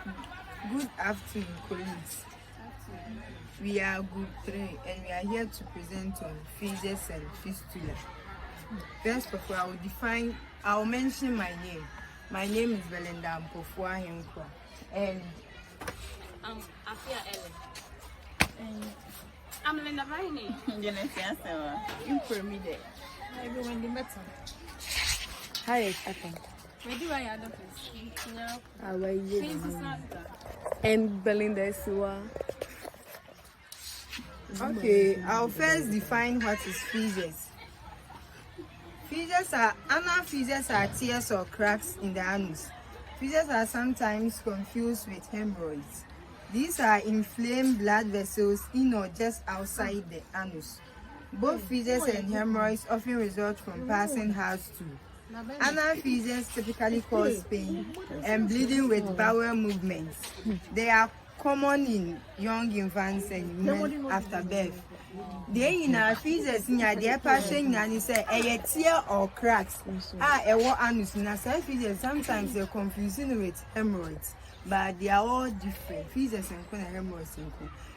Good afternoon, colleagues. We are Group 3 and we are here to present on Fissures and Fistula. First of all, I will mention my name. My name is Belinda Mpofua Henkwa. And I'm Afia Ellen. And I'm Linda Viney. you for me there. Everyone the better. Hi, Ethan. Where do I add up? How are you? And Belinda Sua. Okay, I'll first define what is fissures. Anal fissures are tears or cracks in the anus. Fissures are sometimes confused with hemorrhoids. These are inflamed blood vessels in or just outside the anus. Both fissures and hemorrhoids often result from passing house too. Anal fissures typically cause pain and bleeding with bowel movements. They are common in young infants and women after birth. They in our fissures near their passion and say a tear or cracks. Anus in a fissures sometimes they're confusing with hemorrhoids, but they are all different. Fissures and hemorrhoids.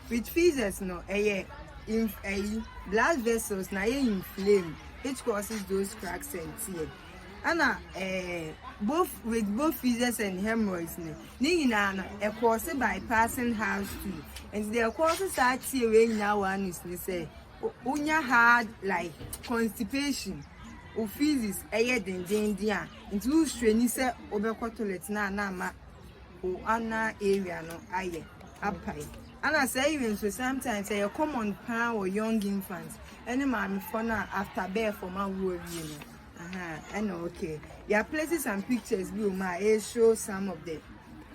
With fissures, no, blood vessels na inflame, which causes those cracks and tears. Both fissures and hemorrhoids, caused by passing house too. And the causes are tearing now one is say, unya hard like constipation. Fissures den into straining say obeko toilet na ma o ana area no aye apai. And I say even so sometimes a common pan or young infants. Any man for now after birth for my worry. And okay. There are places and pictures below my show some of the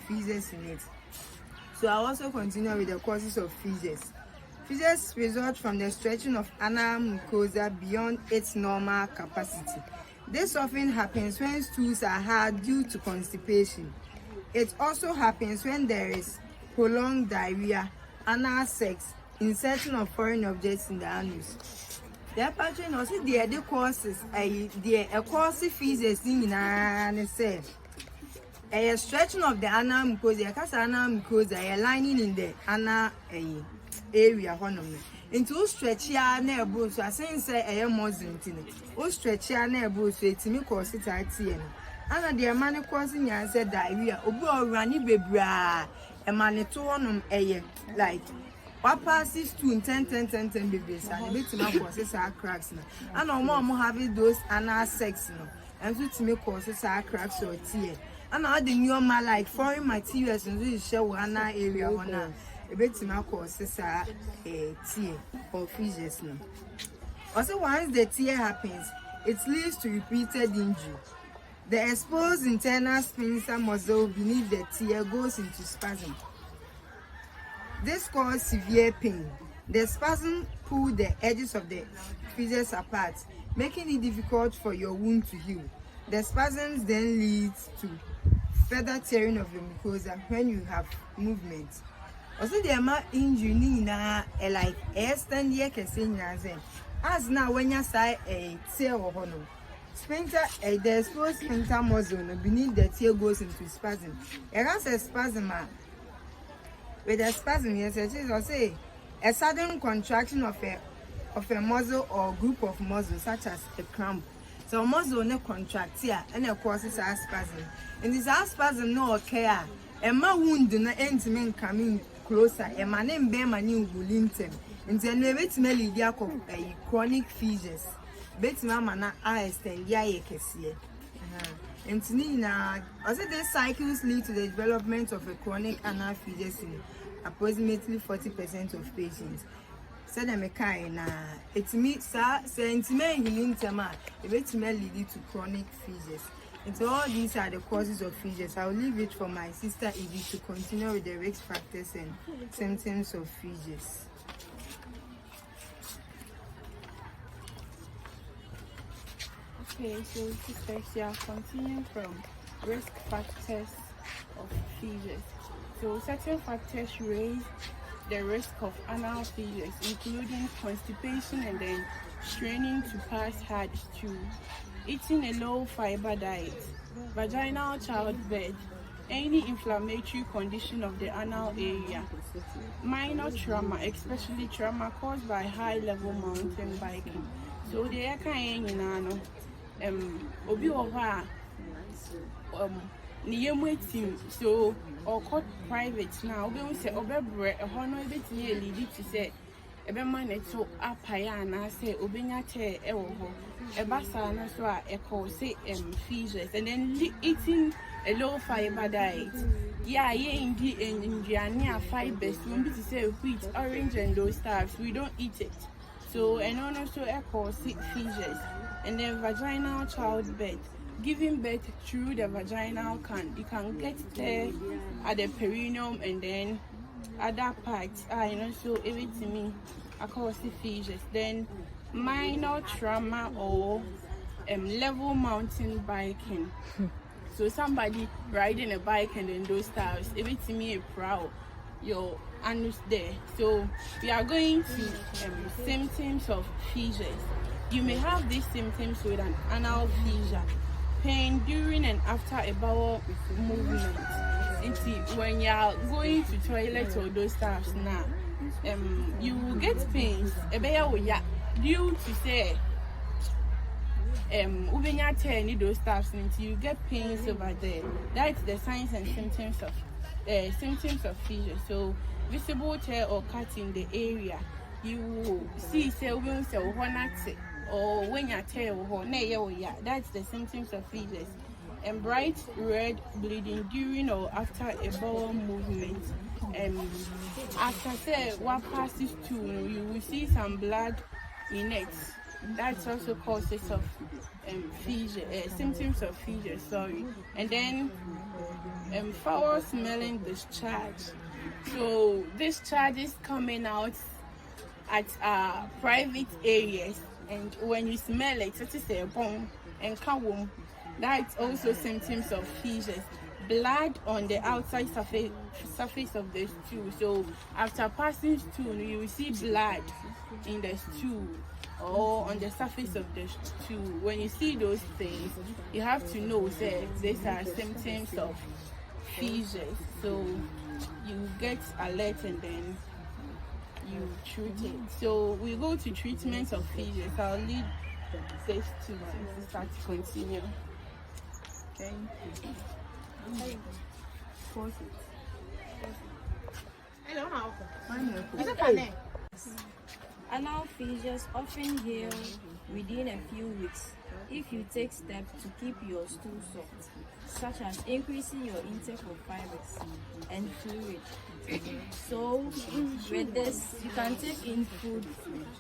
fissures in it. So I also continue with the causes of fissures. Fissures result from the stretching of anal mucosa beyond its normal capacity. This often happens when stools are hard due to constipation. It also happens when there is prolonged diarrhea, anal sex, insertion of foreign objects in the anus. The patient also the causes causes fissures in say a stretching of the anal mucosa, because anal mucosa a lining in the anal area into stretch ya na ebo so asen say a muscle ntine o stretch ya na ebo so etimi cause it atie no ana the man cause nya say diarrhea obi orani bebra e man to honum like what passes to 10 babies and bit to causes our cracks now. And no more having those anal sex no and to make causes our cracks or tear. And all the new like foreign materials and we show anal area one a bit to causes our tear or fissures no. Also, once the tear happens, it leads to repeated injury. The exposed internal sphincter muscle beneath the tear goes into spasm. This causes severe pain. The spasm pull the edges of the fissures apart, making it difficult for your wound to heal. The spasms then leads to further tearing of the mucosa when you have movement. Also, the amount injury na like extend here can say as now when you say a tear or honor. Sphincter, the exposed sphincter muscle beneath the tear goes into spasm. It has a spasm. With a spasm, yes, it is also a sudden contraction of a muscle or group of muscles, such as a cramp. So muscle no contract here and it causes a spasm. And this spasm no occur. A man wound no intimate coming closer. A man named Bemani will lintem. And then we wait merely a chronic fissures. Bet mama na extend ya yekesie. And also these cycles lead to the development of a chronic anal fissures in approximately 40% of patients. Said I'm a kind it means sentiment healing tema it may lead to chronic fissures. And so all these are the causes of fissures. I'll leave it for my sister Edie to continue with the risk factors and symptoms of fissures. Okay, so sisters, we are continuing from risk factors of fissures. So certain factors raise the risk of anal fissures, including constipation and then straining to pass hard stool, eating a low fiber diet, vaginal childbirth, any inflammatory condition of the anal area, minor trauma, especially trauma caused by high-level mountain biking. So the obi oha niyemwe team so or called private now obi say obebre ho no ebetimi lead to say ebe man to apaya na say obenya chair ewo ho eba sa na so a echo say fissures and then eating a low fiber diet. Yeah, indeed, and fibers. We need to say wheat, orange, and those stuffs. We don't eat it. So, and also echo fissures. And then vaginal childbirth. Giving birth through the vaginal can. You can get there at the perineum and then other parts. So everything I call fissures. Then minor trauma or level mountain biking. So somebody riding a bike and then those styles, everything me proud your anus there. So we are going to symptoms of fissures. You may have these symptoms with an anal fissure, pain during and after a bowel movement. When you are going to toilet or those styles now, you will get pains. Due to say those stuffs until you get pains over there. That's the signs and symptoms of fissure. So visible tear or cut in the area. You will see or when you tear that's the symptoms of fissures. And bright red bleeding during or after a bowel movement. After say what passes through, you will see some blood in it. That's also causes of fissure, symptoms of fissure, sorry. And then foul smelling discharge. So discharge is coming out at private areas, and when you smell it, it is a bone and kawum. That's also symptoms of fissures. Blood on the outside surface of the stool. So after passing stool, you will see blood in the stool or on the surface of the stool. When you see those things, you have to know that these are symptoms of fissures. So you get alert and then you treat it. So we go to treatment of fissures. I'll lead this to start to continue. Okay. Pause it. Hello, how? Anal fissures often heal within a few weeks if you take steps to keep your stool soft, such as increasing your intake of fibers and fluid. So, with this, you can take in food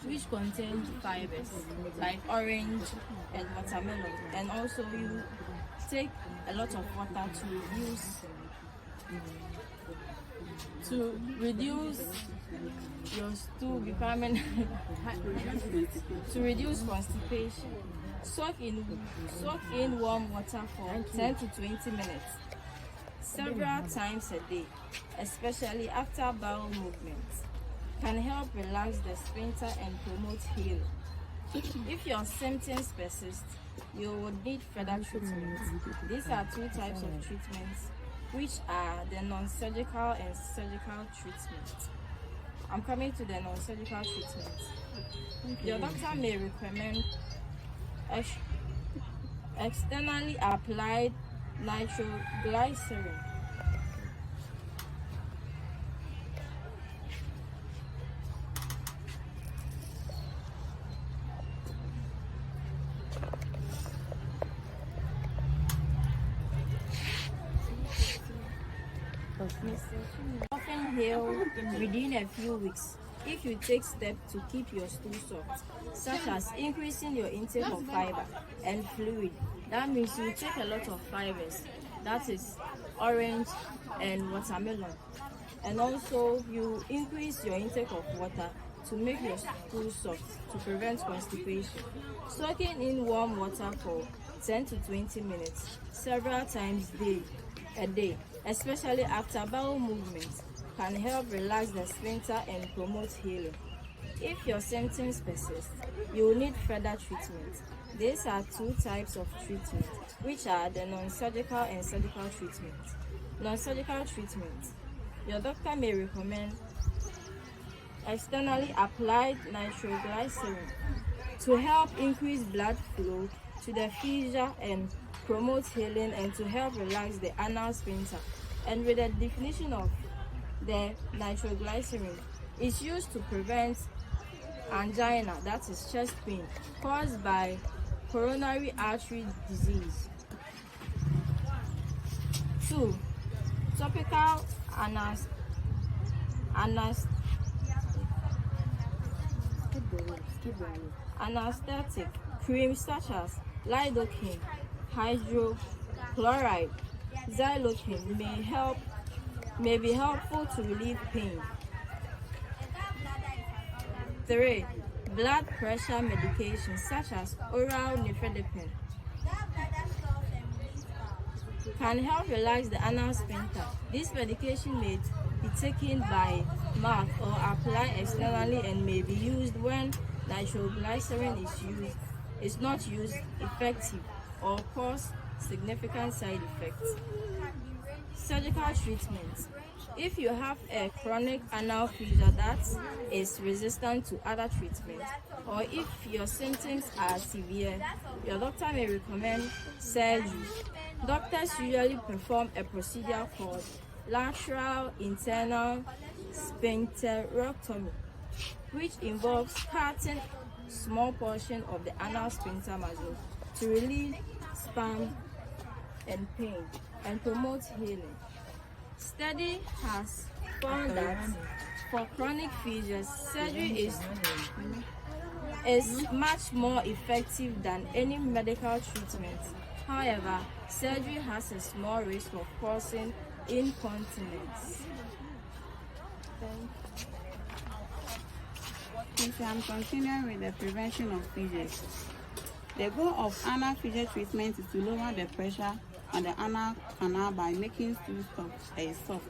which contain fibers, like orange and watermelon, and also you take a lot of water to reduce your stool becoming to reduce constipation. Soak in warm water for 10 to 20 minutes several times a day, especially after bowel movements. Can help relax the sphincter and promote healing. If your symptoms persist, you would need further treatment. These are two types of treatments, which are the non-surgical and surgical treatment. I'm coming to the non-surgical treatment. Your doctor may recommend externally applied nitroglycerin. Often heal within a few weeks if you take steps to keep your stool soft, such as increasing your intake of fiber and fluid. That means you take a lot of fibers, that is orange and watermelon, and also you increase your intake of water to make your stool soft to prevent constipation. Soaking in warm water for 10 to 20 minutes several times a day, especially after bowel movements, can help relax the sphincter and promote healing. If your symptoms persist, you will need further treatment. These are two types of treatment, which are the non-surgical and surgical treatment. Non-surgical treatment. Your doctor may recommend externally applied nitroglycerin to help increase blood flow to the fissure and promote healing and to help relax the anal sphincter. And with the definition of the nitroglycerin, it's used to prevent angina, that is chest pain, caused by coronary artery disease. 2. Topical anesthetic creams such as lidocaine, hydrochloride, xylocaine may be helpful to relieve pain. 3. Blood pressure medications such as oral nifedipine can help relax the anal sphincter. This medication may be taken by mouth or applied externally and may be used when nitroglycerin is not used effective or cause significant side effects. Surgical treatment. If you have a chronic anal fissure that is resistant to other treatments, or if your symptoms are severe, your doctor may recommend surgery. Doctors usually perform a procedure called lateral internal sphincterectomy, which involves cutting small portion of the anal sphincter muscle to relieve spasm and pain and promote healing. Study has found that for chronic fissures, surgery is much more effective than any medical treatment. However, surgery has a small risk of causing incontinence. Since I'm continuing with the prevention of fissures, the goal of anal fissure treatment is to lower the pressure on the anal canal by making stool soft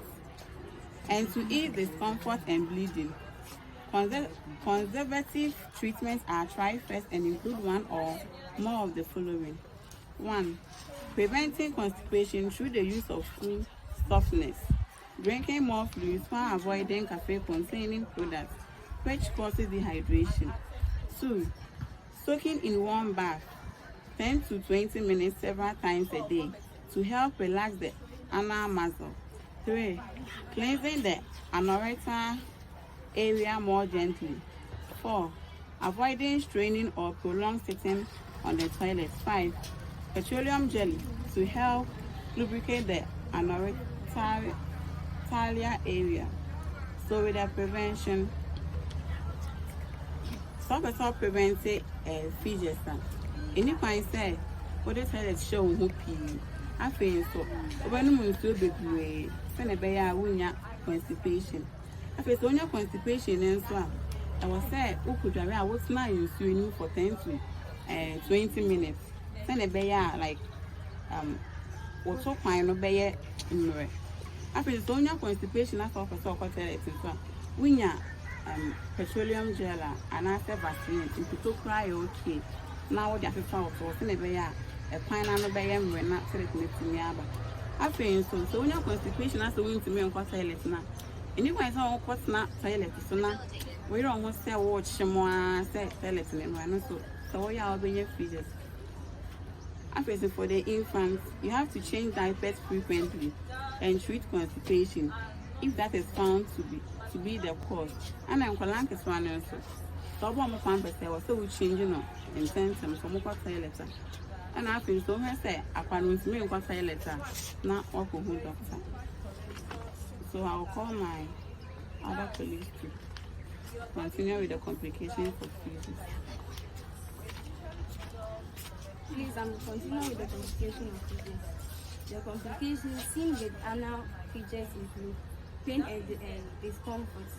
and to ease discomfort and bleeding. Conservative treatments are tried first and include one or more of the following. 1. Preventing constipation through the use of stool softness. Drinking more fluids while avoiding caffeine-containing products, which causes dehydration. 2. Soaking in warm bath 10 to 20 minutes several times a day to help relax the anal muscle. 3. Cleansing the anorectal area more gently. 4. Avoiding straining or prolonged sitting on the toilet. 5. Petroleum jelly to help lubricate the anorectal area. So with the prevention, stop preventing fissures. Anyone say, what the toilet show who pee. I feel so. When we do be send a bear winya constipation. I feel so your constipation and so I was said, who could I was not used to for 10 to 20 minutes. Send a bear like what's so fine no bear in the I feel so your constipation as of a soccer toilet and so winya petroleum gel and after vaccine to cry okay. Now what you have to follow for send a bear a pineapple bear and not select me aba. I feel so when your constipation has to win to me on toilet now. Anyway, it's all what's not toilet so now we don't want to say watch more say toilet and so we are being fissures. I feel for the infants, you have to change diapers frequently and treat constipation if that is found to be the cause. And I'm calling this one also. So I'm so we changing up in symptoms from toilet. And I feel so I say I can't me toilet not walk with doctor. So I'll call my other colleagues to continue with the complications of fissures. Please, I'm continuing with the complication of fissures. The complications seen with anal fissures include pain and discomfort,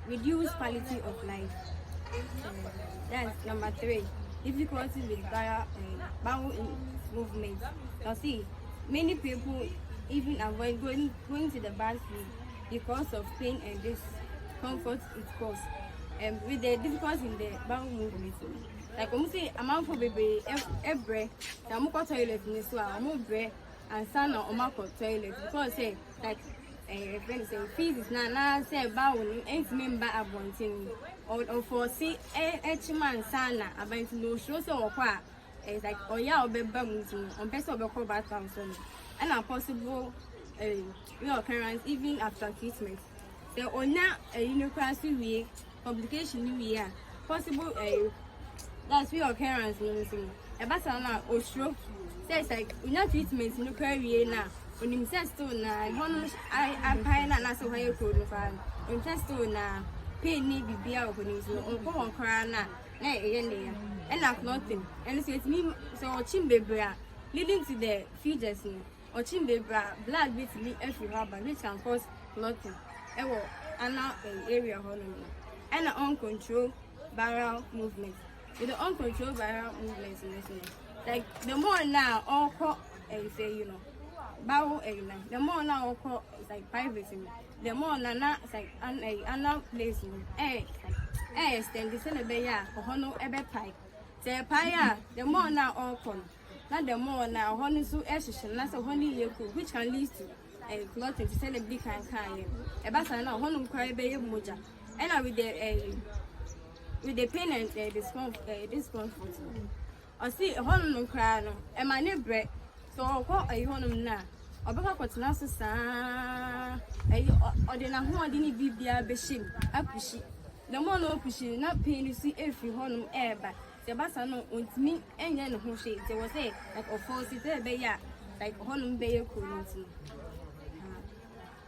reduced quality of life. That's number 3. Difficulty with bowel movement. Now see, many people even avoid going to the bathroom because of pain and discomfort it causes. With the difficulty in the bowel movement. Like when we say amount for baby every I'm toilet in this one, I'm bread and son or Omako toilet because say like a friend say fees na say about ain't member abonting or for see each man sana about no show so kwa it's like oh yeah obeba mutu on person obeko bathroom so and a possible occurrence even after treatment. So on now a university week complication we are possible that's real occurrence about now or stroke says like we not treatment no career now when him says to na I pine and that's why you could find on test to na pay need be out when he's on cry na and that's nothing and it's me so chimbe bra leading to the feeders or chimbe bra blood with me every rubber which can cause clotting and now area hormone and an uncontrolled viral movement. With the uncontrolled viral movements in this like the more now all call and say bow the more now all call it's like privacy. The more now it's like another place extend the celebration or hono ebe pie. Say pie the more now all call. Not the more now honey so essential that's a honey which can lead to a clotting to celebrate kind. A bassa now honum cry bay moja. And with the pain and discomfort. I see a honum cry and my name bread. So I'll call a honum now. I'll be up with Nasa or then a home didn't be the shame. I push it. The more no pushing, not pain you see every honum air back. The bassa no won't mean any other who shade. There was a like a false there, like honum bay community.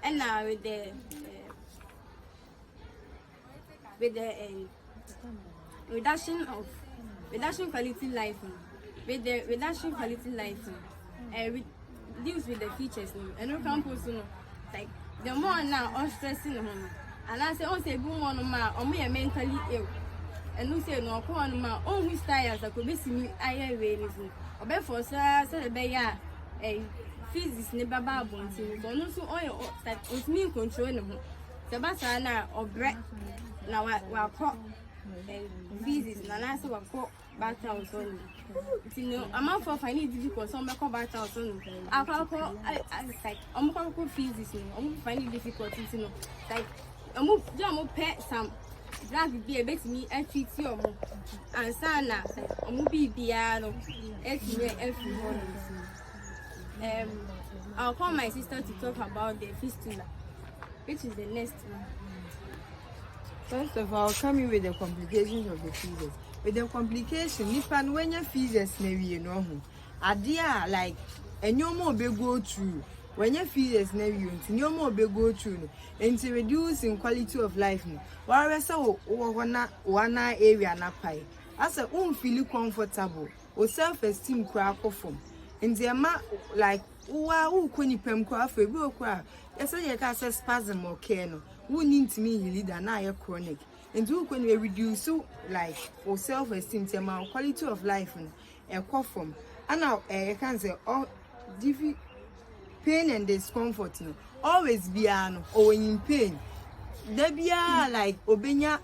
And now with the reduction quality life, with the reduction quality life, deals with the features. And no campus, like the more now all stressing home. And I say, oh, say, boom on my, or me mentally ill. And no say, no, come on, my own styles, I could be seeing I am raising. Or before, sir, said a bear, a physics never babble, so no so all that with me controlling him. The basana or bread. Now I caught physics, and I saw a caught back out on. I'm out for finding difficult, so I'm back out on. I call like I'm going to physics, I'm finding difficulties, like I'm going to pet some. Drag be a bit me and treat you and sana I'm be piano every morning. I'll call my sister to talk about the fistula, which is the next one. First of all, coming with the complications of the fissures. With the complication, nipan when your fissures maybe you know idea like and no more be go through. When your fissures never you no more be go through and to reduce in quality of life. Whereas so one area na pie. As a feel comfortable or self-esteem crack from. And the amount like who kuni pem craft a real craft. Yes, I can say spasm or kernel. Who need to me leader now chronic. And who can we reduce so like or self-esteem the amount quality of life and cough from. And now I can say all pain and discomfort always be or in pain. There be like obenya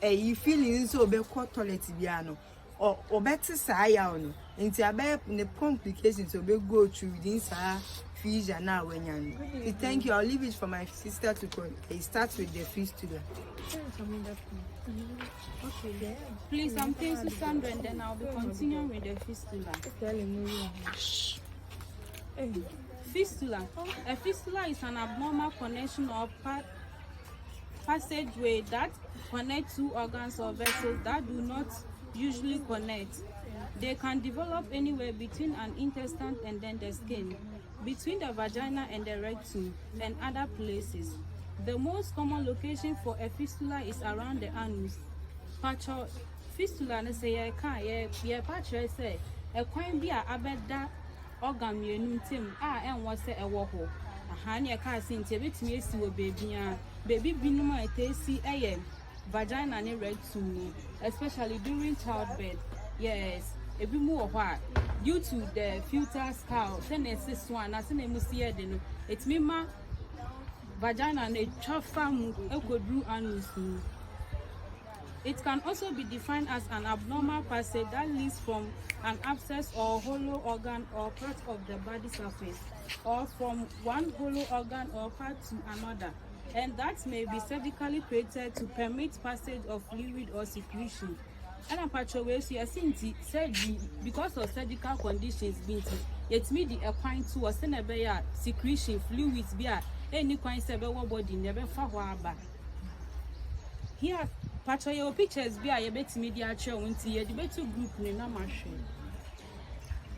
you feeling so be toilet biano or better say into the complications so be go through within fissure now when you thank you. I'll leave it for my sister to start with the fistula. Okay, please, I'm Casey Sandra, and then I'll be continuing with the fistula. Fistula. A fistula is an abnormal connection or passageway that connects two organs or vessels that do not usually connect. They can develop anywhere between an intestine and then the skin, between the vagina and the rectum, and other places. The most common location for a fistula is around the anus. Patcho fistula ne say ye patcho say a coin be a abeda organ yenuntim and was a woho. A honey a car sin tebit me to a baby binuma see a vagina and rectum, especially during childbirth. Yes, a bit more what due to the filter skull, then it's one as an emusia then it's me ma vagina and a chafam equidru anus. It can also be defined as an abnormal passage that leads from an abscess or hollow organ or part of the body surface. or from one hollow organ or part to another, and that may be surgically created to permit passage of fluid or secretion. And a patch away, so surgery because of surgical conditions, yet me the equine to a senabaya secretion fluids beer, any quine several body never far. Here, patch your pictures be a bit media show into a debate group in a machine.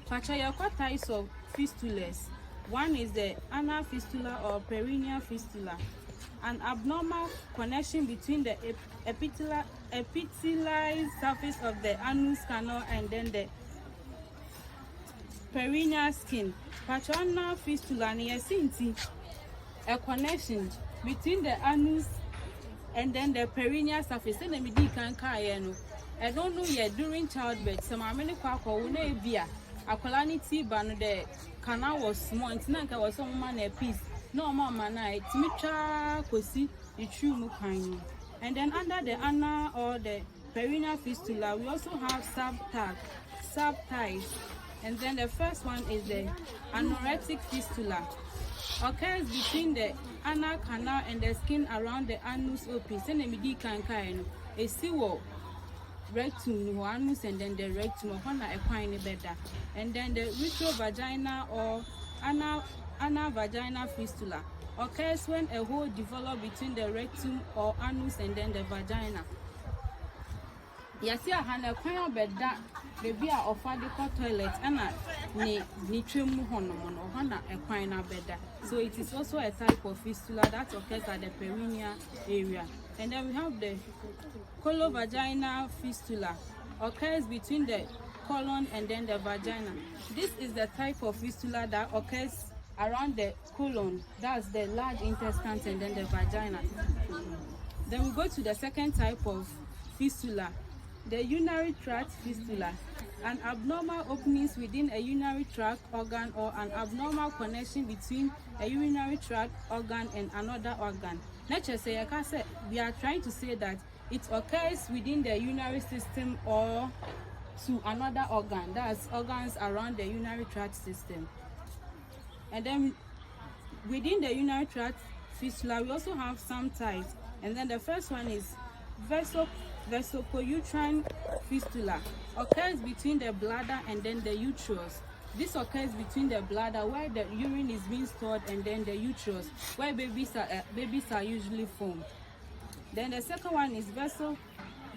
Patch your types of fistulas. One is the anal fistula or perineal fistula, an abnormal connection between the epithelialized surface of the anus canal and then the perineal skin. Patronal fistula near Sinti, a connection between the anus and then the perineal surface. Then the midi can carry. I don't know yet during childbirth. Some are many quackle via a calamity ban the canal was small. It's not was some man a piece. No mamma night. Micha cosi the true mukine. And then under the anal or the perineal fistula, we also have subties. And then the first one is the anorectic fistula. Occurs between the anal canal and the skin around the anus open. Send me can a seawall rectum, anus, and then the rectum of a equine better. And then the retrovagina or anal vagina fistula occurs when a hole develops between the rectum or anus and then the vagina. Yes, I had a quite bed that the beer of the toilet and ni trim honomon or hana a quine better. So it is also a type of fistula that occurs at the perineal area. And then we have the colovagina fistula, occurs between the colon and then the vagina. This is the type of fistula that occurs around the colon, that's the large intestine and then the vagina. Then we go to the second type of fistula, the urinary tract fistula, an abnormal openings within a urinary tract organ or an abnormal connection between a urinary tract organ and another organ. Let's say, we are trying to say that it occurs within the urinary system or to another organ, that's organs around the urinary tract system. And then within the urinary tract fistula, we also have some types. And then the first one is vesopouterine fistula, occurs between the bladder and then the uterus. This occurs between the bladder where the urine is being stored and then the uterus where babies are usually formed. Then the second one is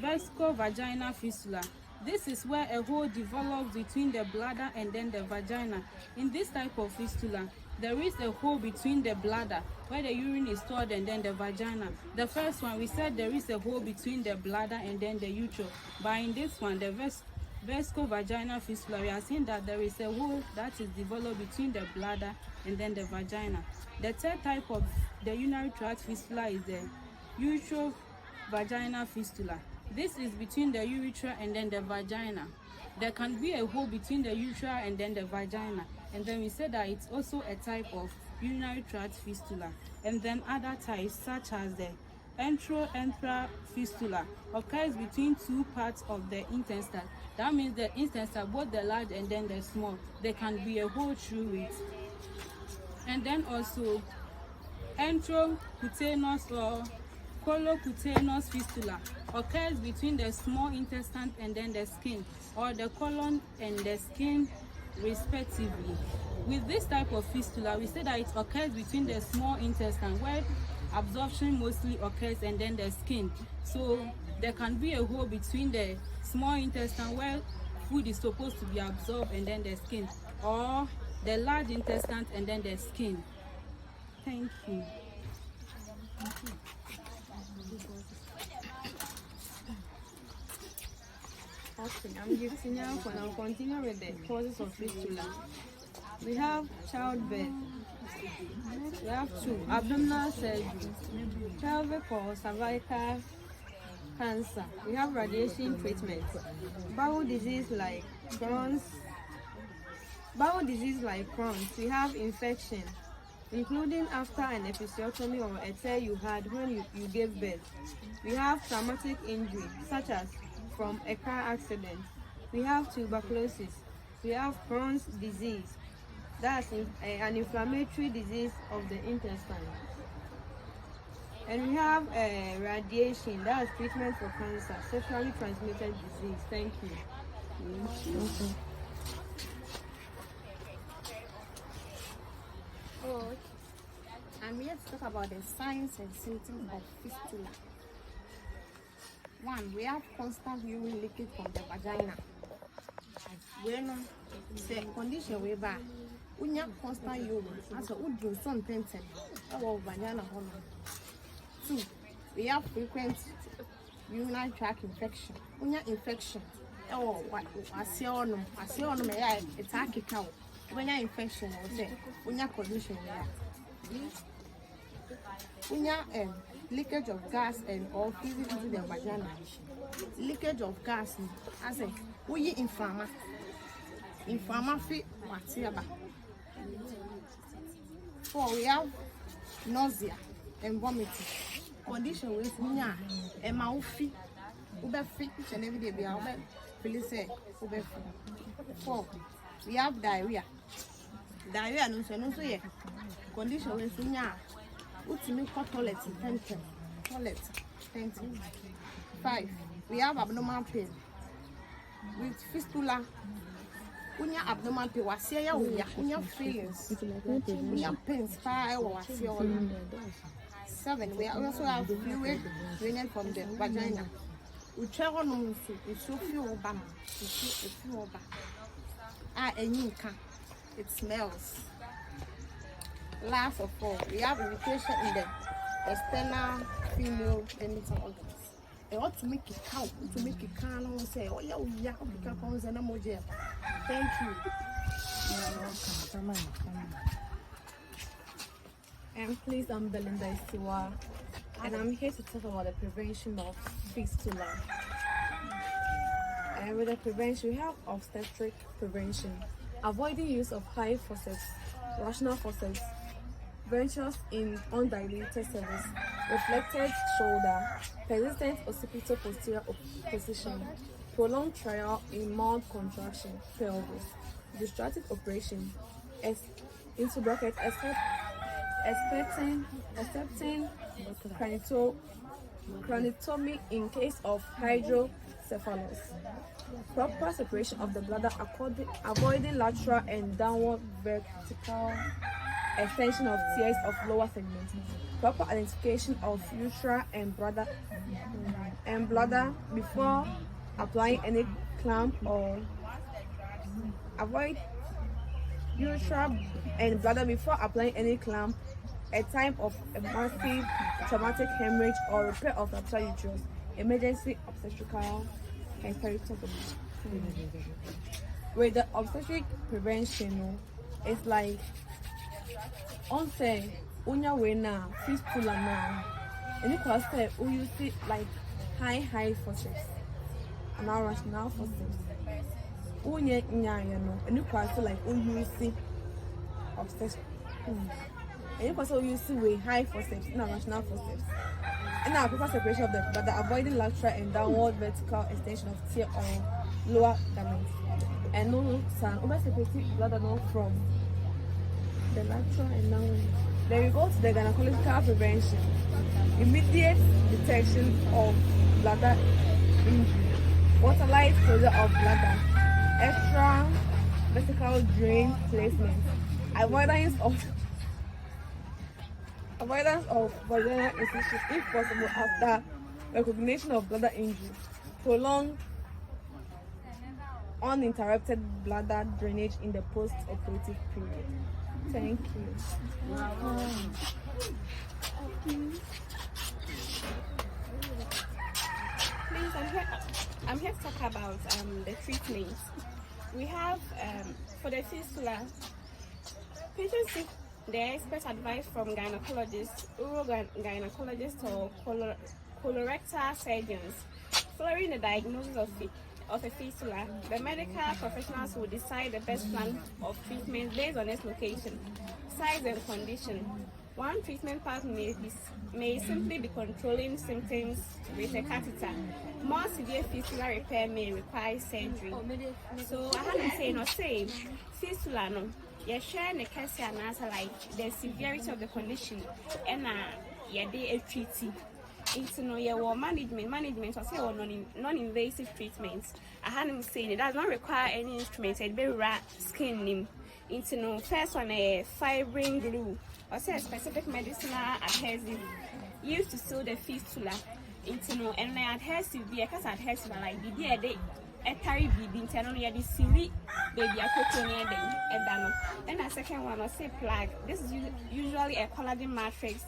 vescovaginal fistula. This is where a hole develops between the bladder and then the vagina. In this type of fistula, there is a hole between the bladder where the urine is stored and then the vagina. The first one, we said there is a hole between the bladder and then the uterus. But in this one, the vescovaginal fistula, we are seeing that there is a hole that is developed between the bladder and then the vagina. The third type of the urinary tract fistula is the uterovaginal fistula. This is between the urethra and then the vagina. There can be a hole between the urethra and then the vagina. And then we said that it's also a type of urinary tract fistula. And then other types such as the enteroenteral fistula occurs between two parts of the intestine. That means the intestine, both the large and then the small, there can be a hole through it. And then also enterocutaneous or colocutaneous fistula occurs between the small intestine and then the skin, or the colon and the skin respectively. With this type of fistula, we say that it occurs between the small intestine where absorption mostly occurs and then the skin. So there can be a hole between the small intestine where food is supposed to be absorbed and then the skin, or the large intestine and then the skin. Thank you. Okay, I'm giving now and I'll continue with the causes of fistula. We have childbirth. We have two, abdominal surgery, pelvic or cervical cancer. We have radiation treatment, bowel disease like Crohn's. We have infection, including after an episiotomy or a tear you had when you gave birth. We have traumatic injury, such as from a car accident. We have tuberculosis. We have Crohn's disease. That's an inflammatory disease of the intestine. And we have radiation. That's treatment for cancer, sexually transmitted disease. Thank you. Good. I'm here to talk about the signs and symptoms of fistula. 1. We have constant urine leakage from the vagina. Bueno, the condition whereby we have constant urine as a would do some tension our vagina hormone. 2. We have frequent urinary tract infection. We have infection. Oh, what I see on them. It's a kick out. When you infection, I say, when you condition, when you leakage of gas and or fluid into the vagina. Leakage of gas, I say, we inflammatory whatever. 4. We have nausea and vomiting. Condition with me, a mouth fee, uber fit and every day be out there. Police say, uber 4. We have diarrhea. Diarrhea no so yeah. Condition with me, ultimate toilet toilet 5. We have abnormal pain. With fistula, when you abnormal pain, what say ya? When you feelings, when you pains, fire or 7. We also have fluid draining from the vagina. We travel on so few over. It smells. Last of all, we have irritation in the external female genital organs. They ought to make it count, to make it count and say, oh yeah, thank you. And please, I'm Belinda Isiwa, and I'm here to talk about the prevention of fistula. And with the prevention, we have obstetric prevention, avoiding use of high forceps, rational forceps, ventures in undilated cervix, reflected shoulder, persistent occipital posterior position, prolonged trial in mild contraction, pelvis, distracted operation, accepting craniotomy in case of hydrocephalus, proper separation of the bladder avoiding lateral and downward vertical extension of tears of lower segment, proper identification of urethra and bladder before applying any clamp, or avoid urethra and bladder before applying any clamp at time of a massive traumatic hemorrhage or repair of lateral uterus, emergency obstetrical hysterectomy. With the obstetric prevention, it's like on say unya wena fistula now, and it was say we use it like high forceps and our rational forceps. Unya no, and it was like we use it obstetric. And you can also use with high forceps, not rational forceps. And now proper separation of the bladder, avoiding lateral and downward vertical extension of tear or lower garment. And no sun, over separating bladder no from the lateral and downward. Then we go to the gynecological prevention. Immediate detection of bladder injury, waterlight closure of bladder, extra vertical drain placement, avoidance of vaginal incision if possible after recognition of bladder injury, prolonged uninterrupted bladder drainage in the post-operative period. Thank you. Please, I'm here to talk about the treatment. We have for the fistula, patients seek the expert advice from gynecologists, urogynecologists, or colorectal surgeons. Following the diagnosis of a fistula, the medical professionals will decide the best plan of treatment based on its location, size, and condition. One treatment path may simply be controlling symptoms with a catheter. More severe fistula repair may require surgery. So I have to say, fistula no. you share the case and answer like the severity of the condition and yeah they a treaty. It's no your management or say or non-invasive treatments. I had him saying it does not require any instrument, it be skin him. Into no first one a fibrin glue or say a specific medicinal adhesive used to seal the fistula. Into no and adhesive be a case adhesive like the day they a carry be internal yeah the silly baby a cocoon and then a second one or say plug. This is usually a collagen matrix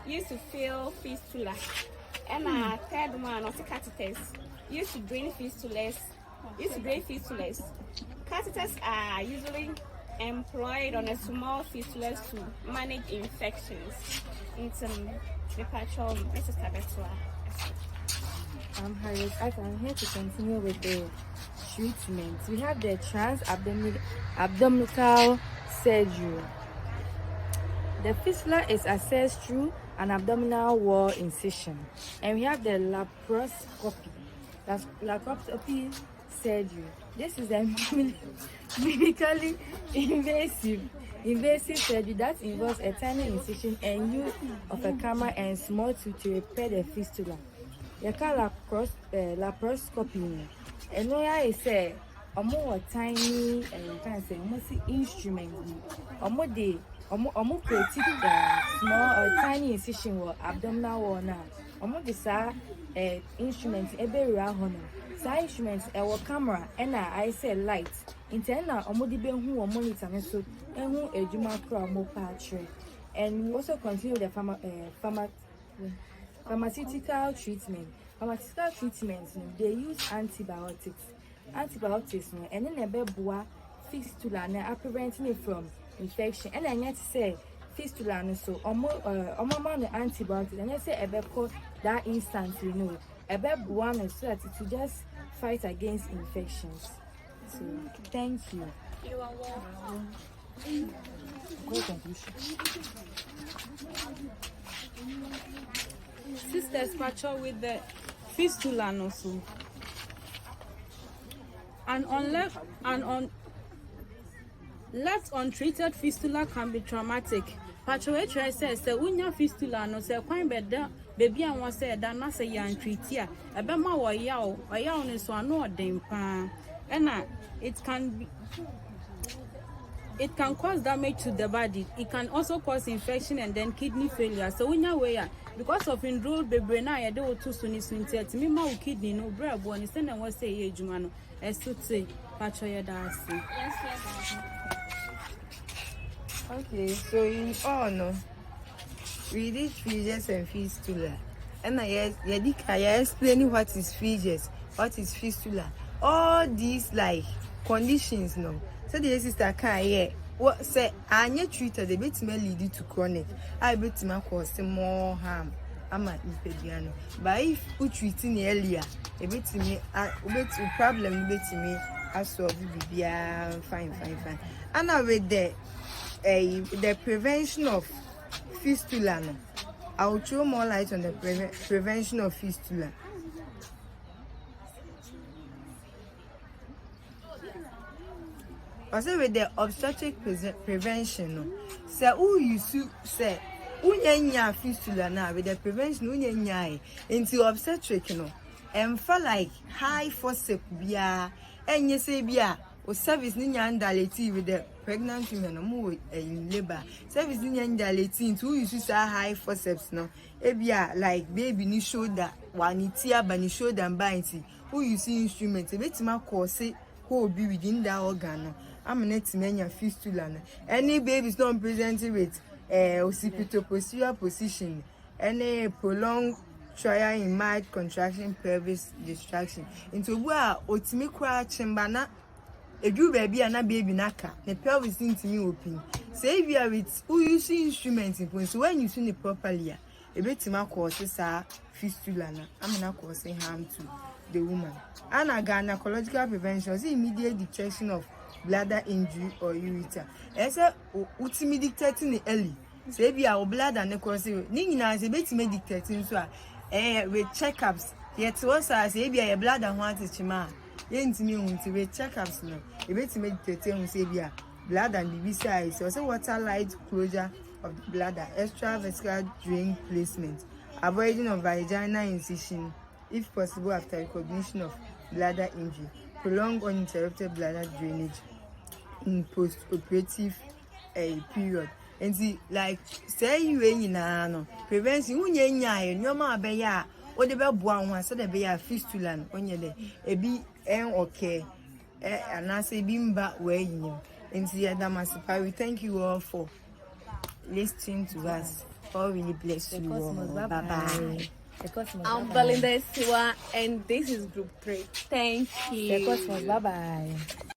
used to fill fistula. And a third one or say catheters used to drain fistulas. Catheters are usually employed on a small fistulas to manage infections. Into the patron, Mrs. Tabetwa. Harriet, I'm here to continue with the treatment. We have the abdominal surgery. The fistula is assessed through an abdominal wall incision, and we have the laparoscopy. That's laparoscopy surgery. This is a medically invasive surgery that involves a tiny incision and use of a camera and small tube to repair the fistula. You call laparoscopy. And where I say, a more tiny and can say, instrument. Omo create small or tiny incision or abdominal wall now. Omo desa instruments ebe ra hono. Sa instruments camera and I say light. Intena omo di be hu o monitor me so ehun ejuma kra omo patch. And we also continue the pharmaceutical treatment. Pharmaceutical treatments they use antibiotics. Antibiotics and then ebe boa fistula na preventing it from infection. And I need to say fistula no so man antibiotics and I say ebe cause that instantly no ebe one so that it will just fight against infections. So thank you. You are welcome. Great conclusion. Sisters mature with the fistula no so. Left untreated fistula can be traumatic. Patrol says the unya fistula no se kwan beda baby and was said that na say yan treat ya. Ebema wa yaw no so ano odem pa. And it can cause damage to the body. It can also cause infection and then kidney failure. So unya way because of enrolled baby na ya de otu so ni sunti me ma kidney no bra bo ni say na was say ye adwuma no esute patrol ya da ase. Yes, Okay, so in all, no, we did fissures and fistula. And I explaining what is fissures, what is fistula. All these like conditions, no. So the sister can hear what say I treated a bit may lead you to chronic. I bet my cause more harm. I'm at Impediano. But if you treating earlier, a bit me a problem bit me I solve it fine. And I read the prevention of fistula. I will throw more light on the prevention of fistula. Also with the obstetric prevention, so who you say unya fistula now with the prevention unya into obstetric and for like high forceps bia and you say bia o service ni nyandaleti with the pregnant women no in labor service ni nyandaleti into you say high forceps no ebia like baby ni shoulder one tia ba ni shoulder and bind who you see instrument e betima cause who be within that organ no I'm not menya fistula no any babies not presenting with occipital posterior position any prolonged trial in mild contraction pelvis distraction into where otimi kwa chimbana edu baby and baby naka the pelvis intimi open say if you are with who you see instruments in so when you see it properly a bit cause fistula na I'm not causing harm to the woman. And a gynecological prevention is immediate detection of bladder injury or urethra. Ese utimi dictating early. Say be our bladder necrosis. Nina is a bit dictating so with checkups. Yet was as a be a bladder want is chima. Yentimi with checkups no. A bit dictating say be bladder and besides also water light closure of the bladder, extravascular drain placement, avoiding of vaginal incision if possible after recognition of bladder injury, prolonged uninterrupted bladder drainage in post-operative period. And see, like say you ain't no prevention unye nya nyoma abeya o de be boa ho ase de be ya fistula onye de ebi okay anase bi mba we nyim. And see Adamasipa, we thank you all for listening to us. God really bless you all. Bye-bye. I'm Belinda Siwa, and this is Group 3. Thank you. Bye-bye.